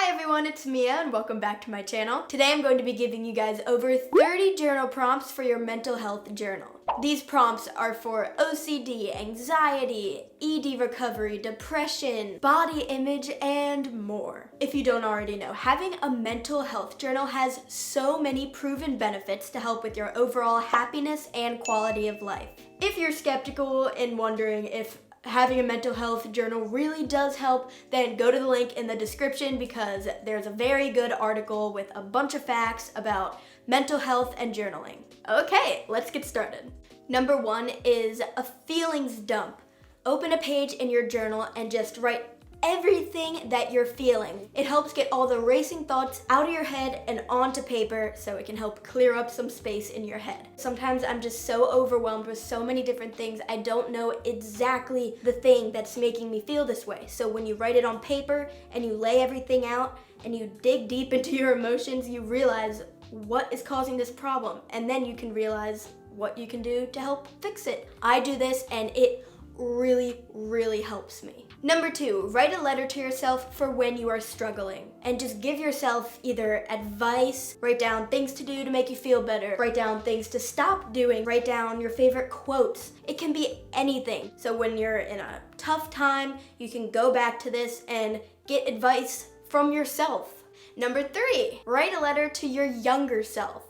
Hi everyone, it's Mia and welcome back to my channel. Today I'm going to be giving you guys over 30 journal prompts for your mental health journal. These prompts are for OCD, anxiety, ED recovery, depression, body image, and more. If you don't already know, having a mental health journal has so many proven benefits to help with your overall happiness and quality of life. If you're skeptical and wondering if having a mental health journal really does help, then go to the link in the description because there's a very good article with a bunch of facts about mental health and journaling. Okay, let's get started. Number 1 is a feelings dump. Open a page in your journal and just write everything that you're feeling. It helps get all the racing thoughts out of your head and onto paper so it can help clear up some space in your head. Sometimes I'm just so overwhelmed with so many different things, I don't know exactly the thing that's making me feel this way. So when you write it on paper and you lay everything out and you dig deep into your emotions, you realize what is causing this problem, and then you can realize what you can do to help fix it. I do this and it really helps me. Number 2, write a letter to yourself for when you are struggling and just give yourself either advice, write down things to do to make you feel better, write down things to stop doing, write down your favorite quotes. It can be anything. So when you're in a tough time, you can go back to this and get advice from yourself. Number 3, write a letter to your younger self.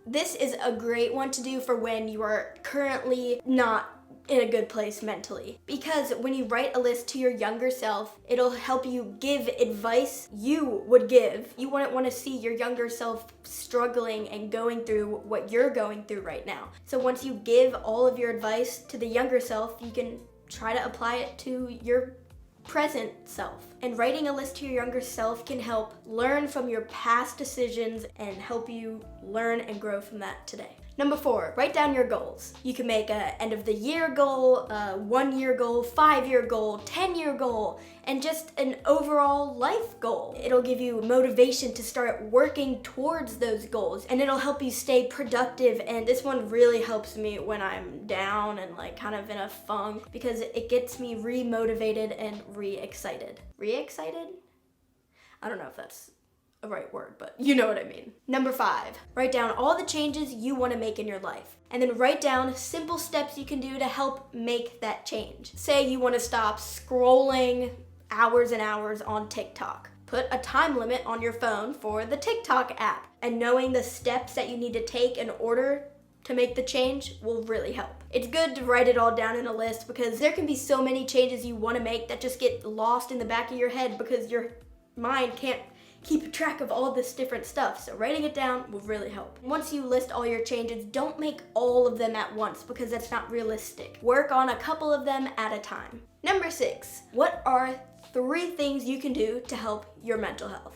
This is a great one to do for when you are currently not in a good place mentally, because when you write a list to your younger self, it'll help you give advice you would give. You wouldn't want to see your younger self struggling and going through what you're going through right now. So once you give all of your advice to the younger self, you can try to apply it to your present self. And writing a list to your younger self can help learn from your past decisions and help you learn and grow from that today. Number 4, write down your goals. You can make an end of the year goal, a 1-year goal, 5-year goal, 10-year goal, and just an overall life goal. It'll give you motivation to start working towards those goals, and it'll help you stay productive. And this one really helps me when I'm down and like kind of in a funk, because it gets me re-motivated and re-excited. Re-excited? I don't know if that's a right word, but you know what I mean. Number 5, write down all the changes you want to make in your life, and then write down simple steps you can do to help make that change. Say you want to stop scrolling hours and hours on TikTok. Put a time limit on your phone for the TikTok app, and knowing the steps that you need to take in order to make the change will really help. It's good to write it all down in a list, because there can be so many changes you want to make that just get lost in the back of your head because your mind can't keep track of all this different stuff. So writing it down will really help. Once you list all your changes, don't make all of them at once because that's not realistic. Work on a couple of them at a time. Number 6, what are 3 things you can do to help your mental health?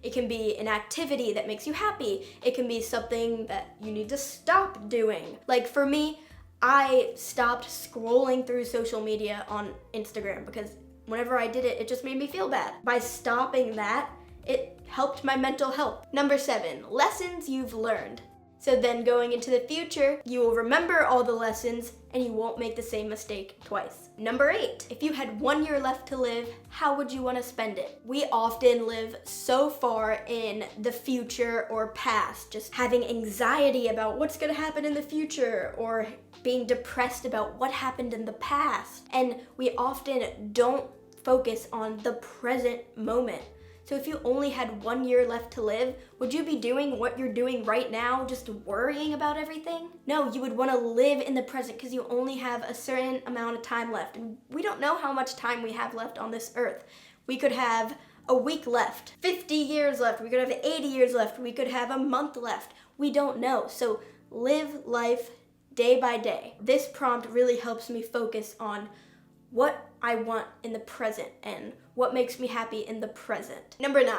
It can be an activity that makes you happy. It can be something that you need to stop doing. Like for me, I stopped scrolling through social media on Instagram because whenever I did it, it just made me feel bad. By stopping that, it helped my mental health. Number 7, lessons you've learned. So then going into the future, you will remember all the lessons and you won't make the same mistake twice. Number 8, if you had 1 year left to live, how would you want to spend it? We often live so far in the future or past, just having anxiety about what's going to happen in the future or being depressed about what happened in the past. And we often don't focus on the present moment. So if you only had 1 year left to live, would you be doing what you're doing right now, just worrying about everything? No, you would want to live in the present because you only have a certain amount of time left. And we don't know how much time we have left on this earth. We could have a week left, 50 years left, we could have 80 years left, we could have a month left. We don't know. So live life day by day. This prompt really helps me focus on what I want in the present and what makes me happy in the present. Number 9,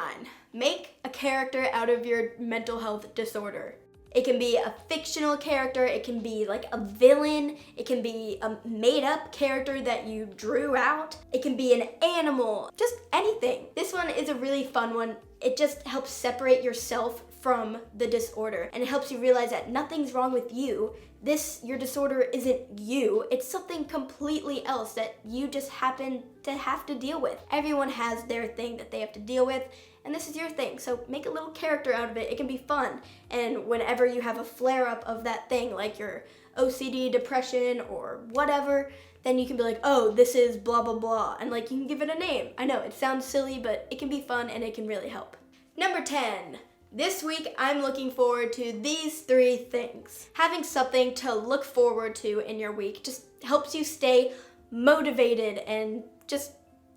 make a character out of your mental health disorder. It can be a fictional character, it can be like a villain, it can be a made-up character that you drew out, it can be an animal, just anything. This one is a really fun one. It just helps separate yourself from the disorder, and it helps you realize that nothing's wrong with you. Your disorder isn't you, it's something completely else that you just happen to have to deal with. Everyone has their thing that they have to deal with, and this is your thing. So make a little character out of it. It can be fun. And whenever you have a flare-up of that thing, like your OCD, depression, or whatever, then you can be like, oh, this is blah, blah, blah. And like, you can give it a name. I know, it sounds silly, but it can be fun and it can really help. Number 10. This week, I'm looking forward to these 3 things. Having something to look forward to in your week just helps you stay motivated and just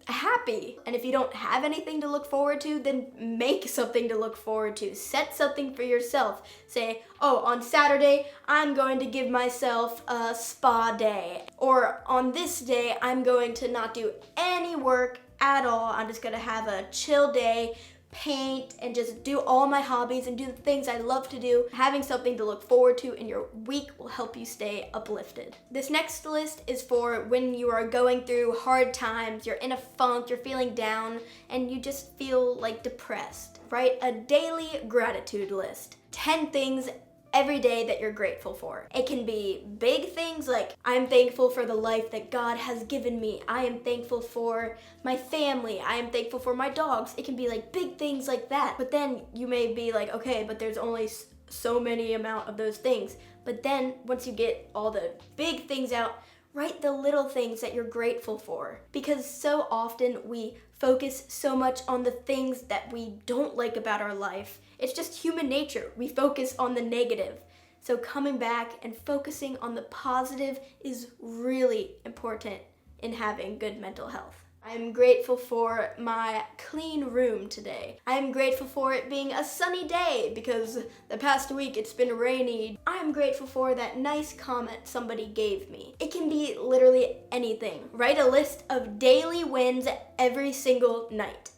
happy. And if you don't have anything to look forward to, then make something to look forward to. Set something for yourself. Say, oh, on Saturday, I'm going to give myself a spa day. Or on this day, I'm going to not do any work at all. I'm just gonna have a chill day, paint, and just do all my hobbies and do the things I love to do. Having something to look forward to in your week will help you stay uplifted. This next list is for when you are going through hard times, you're in a funk, you're feeling down, and you just feel like depressed. Write a daily gratitude list. 10 things every day that you're grateful for. It can be big things like, I'm thankful for the life that God has given me. I am thankful for my family. I am thankful for my dogs. It can be like big things like that. But then you may be like, okay, but there's only so many amount of those things. But then once you get all the big things out, write the little things that you're grateful for. Because so often we focus so much on the things that we don't like about our life. It's just human nature. We focus on the negative. So coming back and focusing on the positive is really important in having good mental health. I'm grateful for my clean room today. I'm grateful for it being a sunny day because the past week it's been rainy. I'm grateful for that nice comment somebody gave me. It can be literally anything. Write a list of daily wins every single night.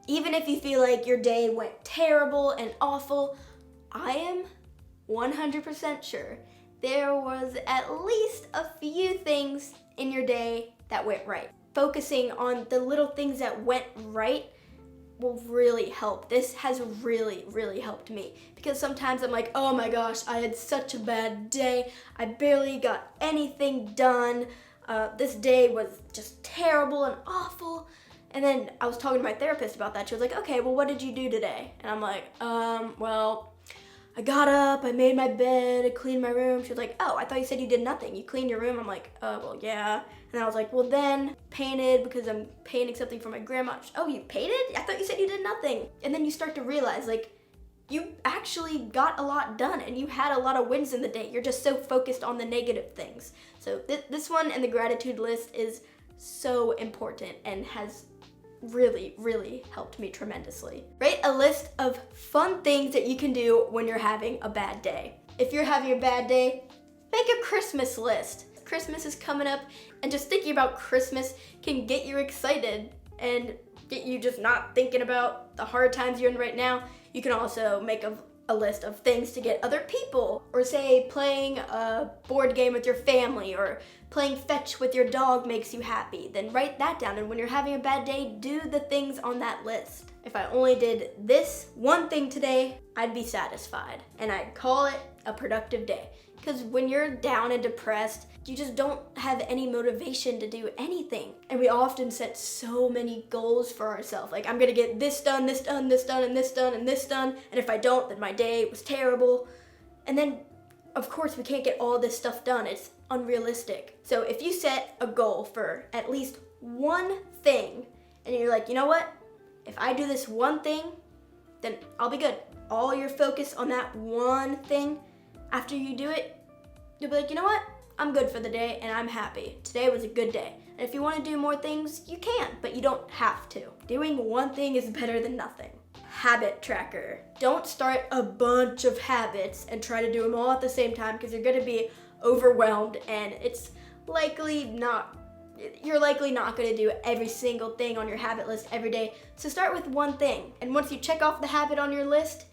Even if you feel like your day went terrible and awful, I am 100% sure there was at least a few things in your day that went right. Focusing on the little things that went right will really help. This has really, really helped me because sometimes I'm like, oh my gosh, I had such a bad day. I barely got anything done. This day was just terrible and awful. And then I was talking to my therapist about that. She was like, okay, well, what did you do today? And I'm like, well, I got up, I made my bed, I cleaned my room. She was like, oh, I thought you said you did nothing. You cleaned your room? I'm like, well, yeah. And I was like, well, then painted because I'm painting something for my grandma. Oh, you painted? I thought you said you did nothing. And then you start to realize, like, you actually got a lot done and you had a lot of wins in the day. You're just so focused on the negative things. So this one and the gratitude list is so important and has really, really helped me tremendously. Write a list of fun things that you can do when you're having a bad day. If you're having a bad day, make a Christmas list. Christmas is coming up, and just thinking about Christmas can get you excited and get you just not thinking about the hard times you're in right now. You can also make a list of things to get other people, or say playing a board game with your family, or playing fetch with your dog makes you happy. Then write that down, and when you're having a bad day, do the things on that list. If I only did this one thing today, I'd be satisfied, and I'd call it a productive day. Because when you're down and depressed, you just don't have any motivation to do anything. And we often set so many goals for ourselves. Like, I'm gonna get this done, this done, this done, and this done, and this done. And if I don't, then my day was terrible. And then, of course, we can't get all this stuff done. It's unrealistic. So if you set a goal for at least one thing, and you're like, you know what? If I do this one thing, then I'll be good. All your focus on that one thing, after you do it, you'll be like, you know what? I'm good for the day and I'm happy. Today was a good day. And if you want to do more things, you can, but you don't have to. Doing one thing is better than nothing. Habit tracker. Don't start a bunch of habits and try to do them all at the same time because you're going to be overwhelmed and you're likely not going to do every single thing on your habit list every day. So start with one thing. And once you check off the habit on your list,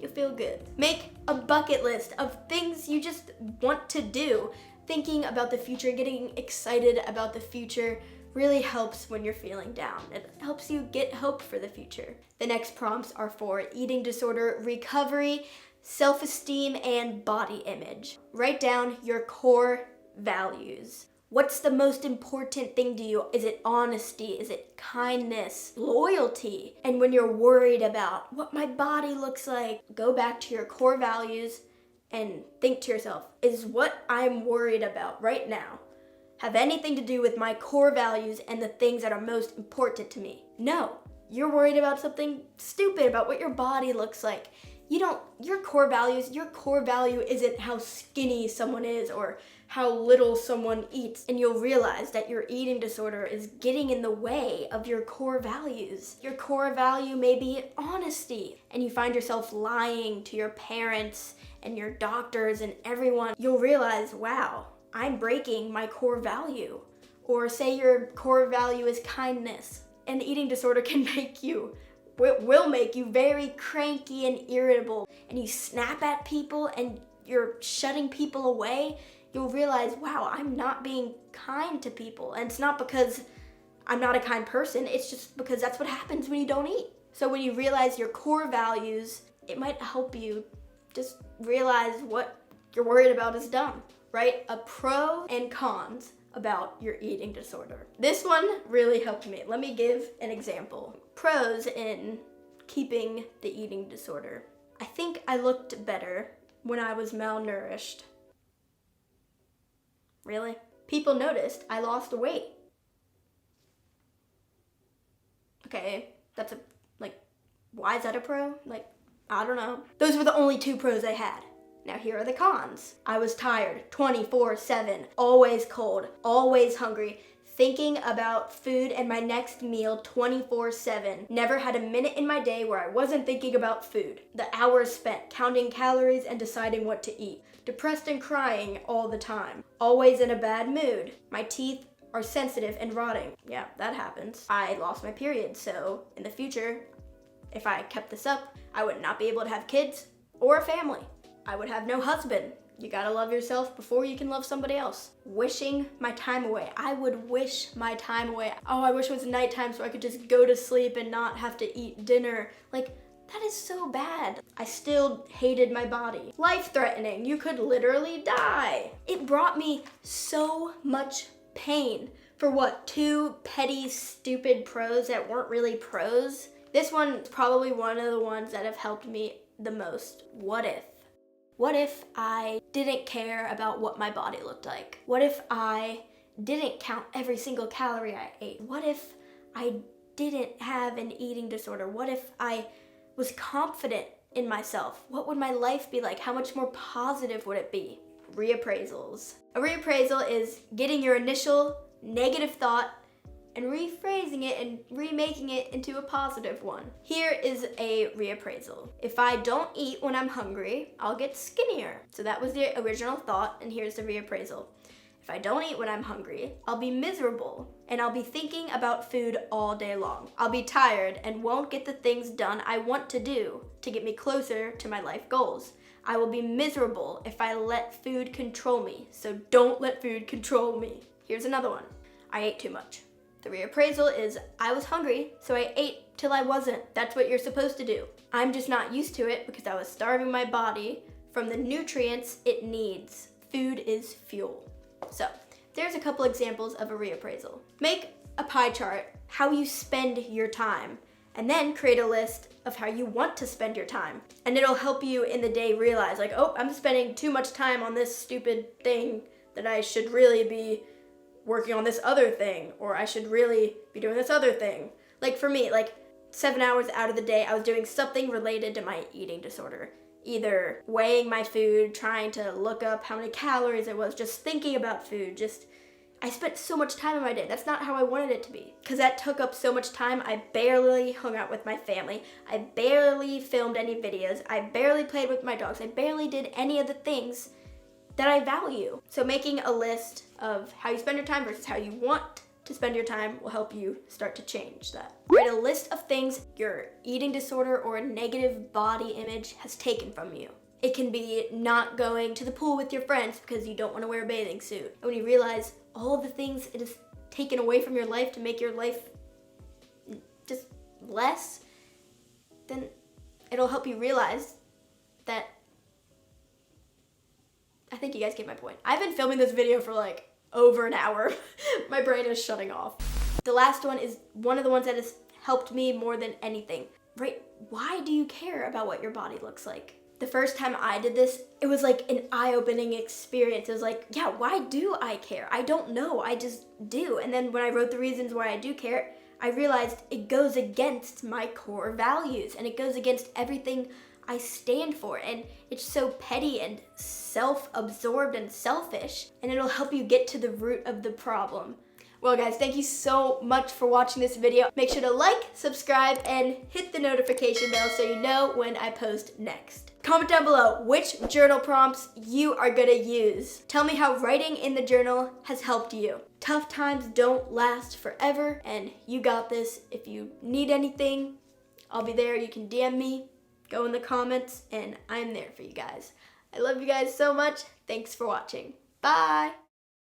you'll feel good. Make a bucket list of things you just want to do. Thinking about the future, getting excited about the future really helps when you're feeling down. It helps you get hope for the future. The next prompts are for eating disorder recovery, self-esteem, and body image. Write down your core values. What's the most important thing to you? Is it honesty? Is it kindness? Loyalty? And when you're worried about what my body looks like, go back to your core values and think to yourself, is what I'm worried about right now have anything to do with my core values and the things that are most important to me? No. You're worried about something stupid, about what your body looks like. Your core value isn't how skinny someone is or how little someone eats. And you'll realize that your eating disorder is getting in the way of your core values. Your core value may be honesty, and you find yourself lying to your parents and your doctors and everyone. You'll realize, wow, I'm breaking my core value. Or say your core value is kindness. An eating disorder can will make you very cranky and irritable, and you snap at people and you're shutting people away. You'll realize, wow, I'm not being kind to people. And it's not because I'm not a kind person, it's just because that's what happens when you don't eat. So when you realize your core values, it might help you just realize what you're worried about is dumb, right? A pro and cons about your eating disorder. This one really helped me. Let me give an example. Pros in keeping the eating disorder. I think I looked better when I was malnourished. Really? People noticed I lost weight. Okay, why is that a pro? I don't know. Those were the only 2 pros I had. Now here are the cons. I was tired 24/7, always cold, always hungry, thinking about food and my next meal 24/7. Never had a minute in my day where I wasn't thinking about food. The hours spent counting calories and deciding what to eat. Depressed and crying all the time. Always in a bad mood. My teeth are sensitive and rotting. Yeah, that happens. I lost my period, so in the future, if I kept this up, I would not be able to have kids or a family. I would have no husband. You gotta love yourself before you can love somebody else. Wishing my time away. I would wish my time away. Oh, I wish it was nighttime so I could just go to sleep and not have to eat dinner. That is so bad. I still hated my body. Life-threatening. You could literally die. It brought me so much pain for what, 2 petty, stupid pros that weren't really pros? This one's probably one of the ones that have helped me the most. What if? What if I didn't care about what my body looked like? What if I didn't count every single calorie I ate? What if I didn't have an eating disorder? What if I was confident in myself? What would my life be like? How much more positive would it be? Reappraisals. A reappraisal is getting your initial negative thought and rephrasing it and remaking it into a positive one. Here is a reappraisal. If I don't eat when I'm hungry, I'll get skinnier. So that was the original thought, and here's the reappraisal. If I don't eat when I'm hungry, I'll be miserable, and I'll be thinking about food all day long. I'll be tired and won't get the things done I want to do to get me closer to my life goals. I will be miserable if I let food control me, so don't let food control me. Here's another one. I ate too much. The reappraisal is, I was hungry, so I ate till I wasn't. That's what you're supposed to do. I'm just not used to it because I was starving my body from the nutrients it needs. Food is fuel. So, there's a couple examples of a reappraisal. Make a pie chart, how you spend your time, and then create a list of how you want to spend your time. And it'll help you in the day realize, oh, I'm spending too much time on this stupid thing that I should really be working on this other thing, or I should really be doing this other thing. For me, 7 hours out of the day, I was doing something related to my eating disorder. Either weighing my food, trying to look up how many calories it was, just thinking about food, I spent so much time in my day. That's not how I wanted it to be. Because that took up so much time, I barely hung out with my family. I barely filmed any videos. I barely played with my dogs. I barely did any of the things that I value. So making a list of how you spend your time versus how you want to spend your time will help you start to change that. Write a list of things your eating disorder or a negative body image has taken from you. It can be not going to the pool with your friends because you don't want to wear a bathing suit. And when you realize all of the things it has taken away from your life to make your life just less, then it'll help you realize that I think you guys get my point. I've been filming this video for over an hour. My brain is shutting off. The last one is one of the ones that has helped me more than anything. Right? Why do you care about what your body looks like? The first time I did this, it was like an eye-opening experience. It was like, yeah, why do I care? I don't know, I just do. And then when I wrote the reasons why I do care, I realized it goes against my core values and it goes against everything I stand for. And it's so petty and self-absorbed and selfish, and it'll help you get to the root of the problem. Well guys, thank you so much for watching this video. Make sure to like, subscribe, and hit the notification bell so you know when I post next. Comment down below which journal prompts you are gonna use. Tell me how writing in the journal has helped you. Tough times don't last forever, and you got this. If you need anything, I'll be there. You can DM me, go in the comments, and I'm there for you guys. I love you guys so much. Thanks for watching. Bye!